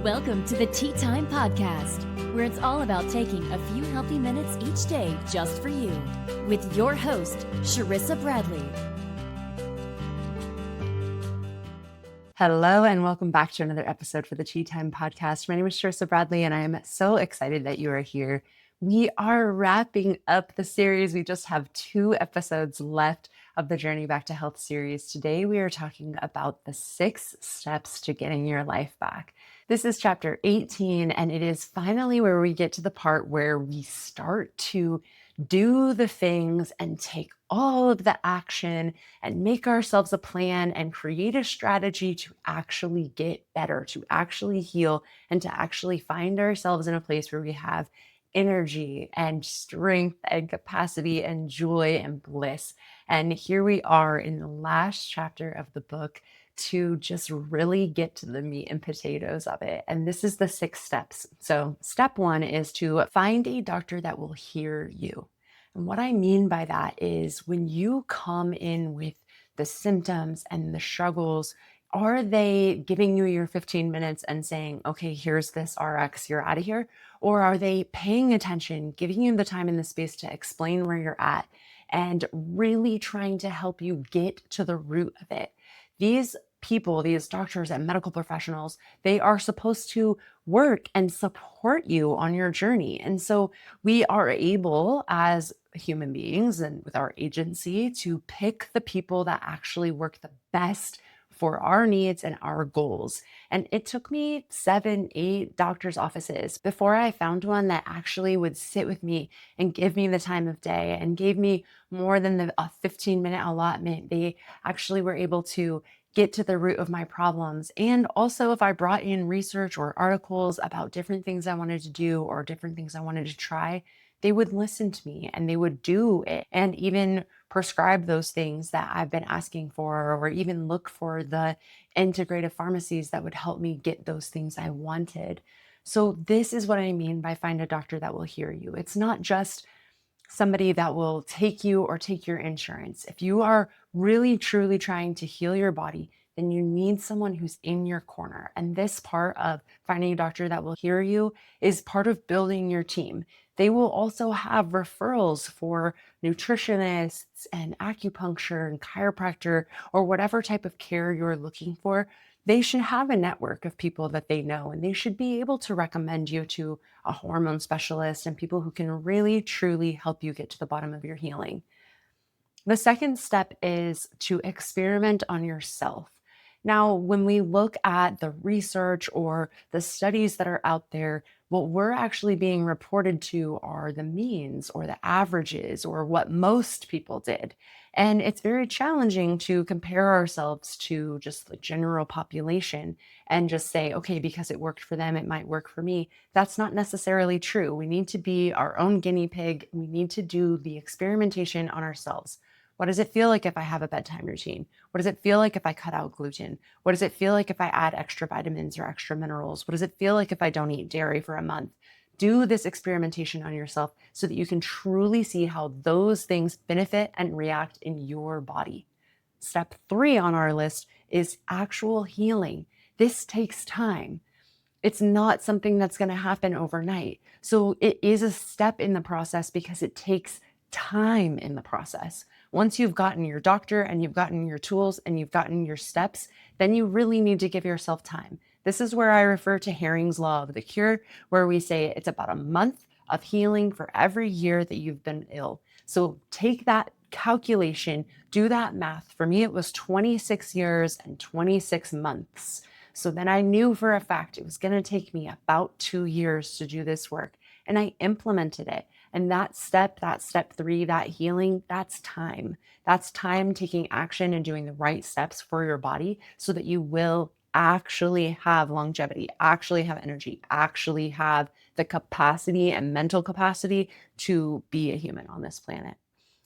Welcome to the Tea Time Podcast, where it's all about taking a few healthy minutes each day just for you, with your host, Sharissa Bradley. Hello, and welcome back to another episode for the Tea Time Podcast. My name is Sharissa Bradley, and I am so excited that you are here. We are wrapping up the series. We just have 2 episodes left of the Journey Back to Health series. Today, we are talking about the 6 steps to getting your life back. This is chapter 18, and it is finally where we get to the part where we start to do the things and take all of the action and make ourselves a plan and create a strategy to actually get better, to actually heal, and to actually find ourselves in a place where we have energy and strength and capacity and joy and bliss. And here we are in the last chapter of the book to just really get to the meat and potatoes of it. And this is the 6 steps. So step 1 is to find a doctor that will hear you. And what I mean by that is when you come in with the symptoms and the struggles, are they giving you your 15 minutes and saying, okay, here's this RX, you're out of here? Or are they paying attention, giving you the time and the space to explain where you're at and really trying to help you get to the root of it? These people, these doctors and medical professionals, they are supposed to work and support you on your journey. And so we are able as human beings and with our agency to pick the people that actually work the best for our needs and our goals. And it took me 7, 8 doctor's offices before I found one that actually would sit with me and give me the time of day and gave me more than a 15-minute allotment. They actually were able to get to the root of my problems. And also if I brought in research or articles about different things I wanted to do or different things I wanted to try, they would listen to me and they would do it and even prescribe those things that I've been asking for, or even look for the integrative pharmacies that would help me get those things I wanted. So this is what I mean by find a doctor that will hear you. It's not just somebody that will take you or take your insurance. If you are really truly trying to heal your body, then you need someone who's in your corner. And this part of finding a doctor that will hear you is part of building your team. They will also have referrals for nutritionists and acupuncture and chiropractor or whatever type of care you're looking for. They should have a network of people that they know, and they should be able to recommend you to a hormone specialist and people who can really, truly help you get to the bottom of your healing. The second step is to experiment on yourself. Now, when we look at the research or the studies that are out there, what we're actually being reported to are the means or the averages or what most people did. And it's very challenging to compare ourselves to just the general population and just say, okay, because it worked for them, it might work for me. That's not necessarily true. We need to be our own guinea pig. We need to do the experimentation on ourselves. What does it feel like if I have a bedtime routine? What does it feel like if I cut out gluten? What does it feel like if I add extra vitamins or extra minerals? What does it feel like if I don't eat dairy for a month? Do this experimentation on yourself so that you can truly see how those things benefit and react in your body. Step 3 on our list is actual healing. This takes time. It's not something that's going to happen overnight. So it is a step in the process because it takes time in the process. Once you've gotten your doctor and you've gotten your tools and you've gotten your steps, then you really need to give yourself time. This is where I refer to Herring's Law of the Cure, where we say it's about a month of healing for every year that you've been ill. So take that calculation, do that math. For me, it was 26 years and 26 months. So then I knew for a fact it was going to take me about 2 years to do this work. And I implemented it. And that step 3, that healing, that's time. That's time taking action and doing the right steps for your body so that you will actually have longevity, actually have energy, actually have the capacity and mental capacity to be a human on this planet.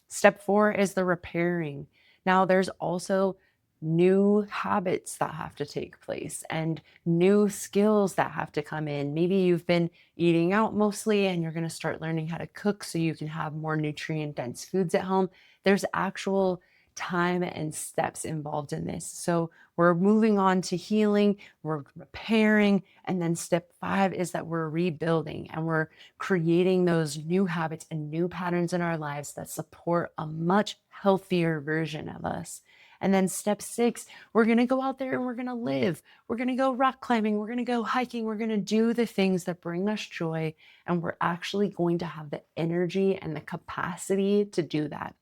Step 4 is the repairing. Now, there's also new habits that have to take place and new skills that have to come in. Maybe you've been eating out mostly and you're going to start learning how to cook so you can have more nutrient dense foods at home. There's actual time and steps involved in this. So We're moving on to healing, we're repairing, and then step 5 is that we're rebuilding and we're creating those new habits and new patterns in our lives that support a much healthier version of us. And then step 6, we're going to go out there and we're going to live. We're going to go rock climbing. We're going to go hiking. We're going to do the things that bring us joy. And we're actually going to have the energy and the capacity to do that.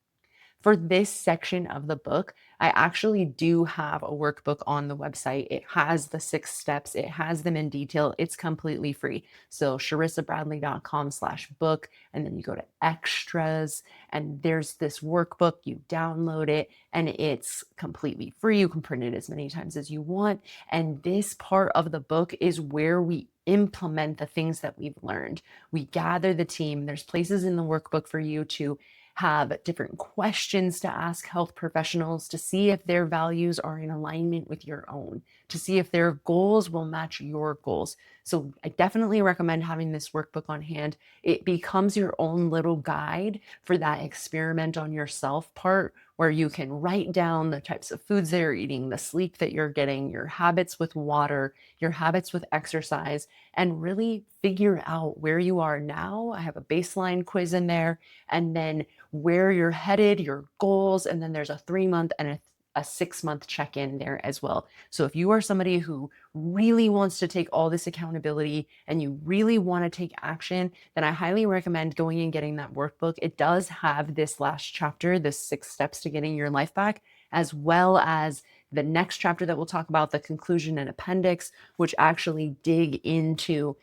For this section of the book, I actually do have a workbook on the website. It has the 6 steps. It has them in detail. It's completely free. So sharissabradley.com/book, and then you go to extras, and there's this workbook. You download it, and it's completely free. You can print it as many times as you want. And this part of the book is where we implement the things that we've learned. We gather the team. There's places in the workbook for you to have different questions to ask health professionals to see if their values are in alignment with your own, to see if their goals will match your goals. So I definitely recommend having this workbook on hand. It becomes your own little guide for that experiment on yourself part, where you can write down the types of foods that you're eating, the sleep that you're getting, your habits with water, your habits with exercise, and really figure out where you are now. I have a baseline quiz in there, and then where you're headed, your goals, and then there's a 3-month and a 6-month check-in there as well. So if you are somebody who really wants to take all this accountability and you really want to take action, then I highly recommend going and getting that workbook. It does have this last chapter, the 6 steps to getting your life back, as well as the next chapter that we'll talk about, the conclusion and appendix, which actually dig into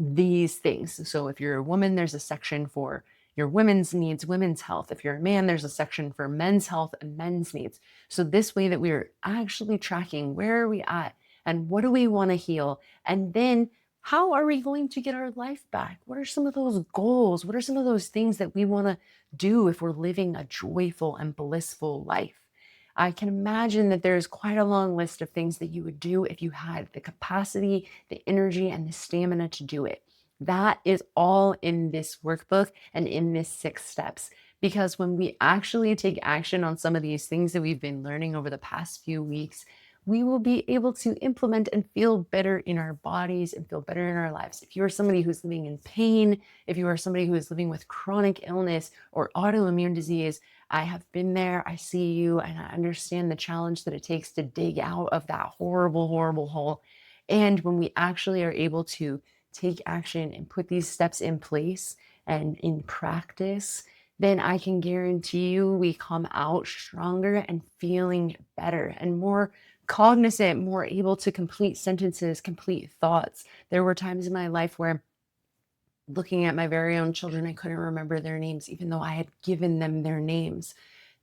these things. So if you're a woman, there's a section for your women's needs, women's health. If you're a man, there's a section for men's health and men's needs. So this way that we're actually tracking, where are we at and what do we want to heal? And then how are we going to get our life back? What are some of those goals? What are some of those things that we want to do if we're living a joyful and blissful life? I can imagine that there's quite a long list of things that you would do if you had the capacity, the energy, and the stamina to do it. That is all in this workbook and in this 6 steps. Because when we actually take action on some of these things that we've been learning over the past few weeks, we will be able to implement and feel better in our bodies and feel better in our lives. If you are somebody who's living in pain, if you are somebody who is living with chronic illness or autoimmune disease, I have been there, I see you, and I understand the challenge that it takes to dig out of that horrible, horrible hole. And when we actually are able to take action and put these steps in place and in practice, then I can guarantee you we come out stronger and feeling better and more cognizant, more able to complete sentences, complete thoughts. There were times in my life where, looking at my very own children, I couldn't remember their names, even though I had given them their names.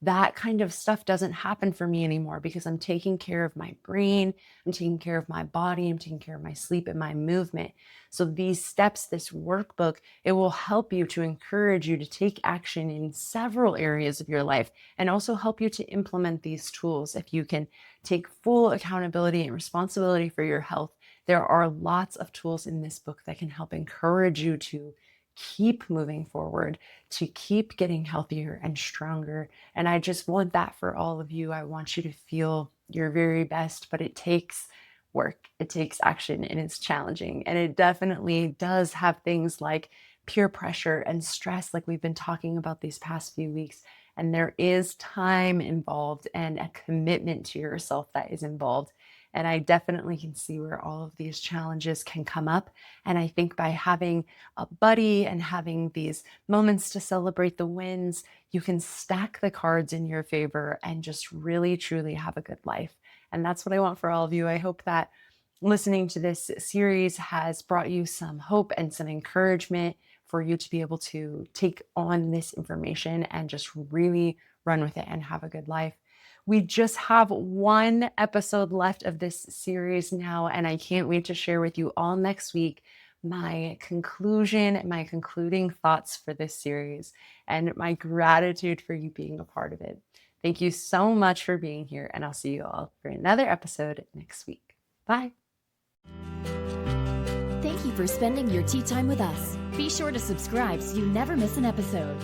That kind of stuff doesn't happen for me anymore because I'm taking care of my brain, I'm taking care of my body, I'm taking care of my sleep and my movement. So these steps, this workbook, it will help you to encourage you to take action in several areas of your life and also help you to implement these tools. If you can take full accountability and responsibility for your health, there are lots of tools in this book that can help encourage you to keep moving forward, to keep getting healthier and stronger. And I just want that for all of you. I want you to feel your very best, but it takes work, it takes action, and it's challenging. And it definitely does have things like peer pressure and stress, like we've been talking about these past few weeks. And there is time involved and a commitment to yourself that is involved. And I definitely can see where all of these challenges can come up. And I think by having a buddy and having these moments to celebrate the wins, you can stack the cards in your favor and just really, truly have a good life. And that's what I want for all of you. I hope that listening to this series has brought you some hope and some encouragement for you to be able to take on this information and just really run with it and have a good life. We just have 1 episode left of this series now, and I can't wait to share with you all next week my conclusion and my concluding thoughts for this series and my gratitude for you being a part of it. Thank you so much for being here, and I'll see you all for another episode next week. Bye. Thank you for spending your tea time with us. Be sure to subscribe so you never miss an episode.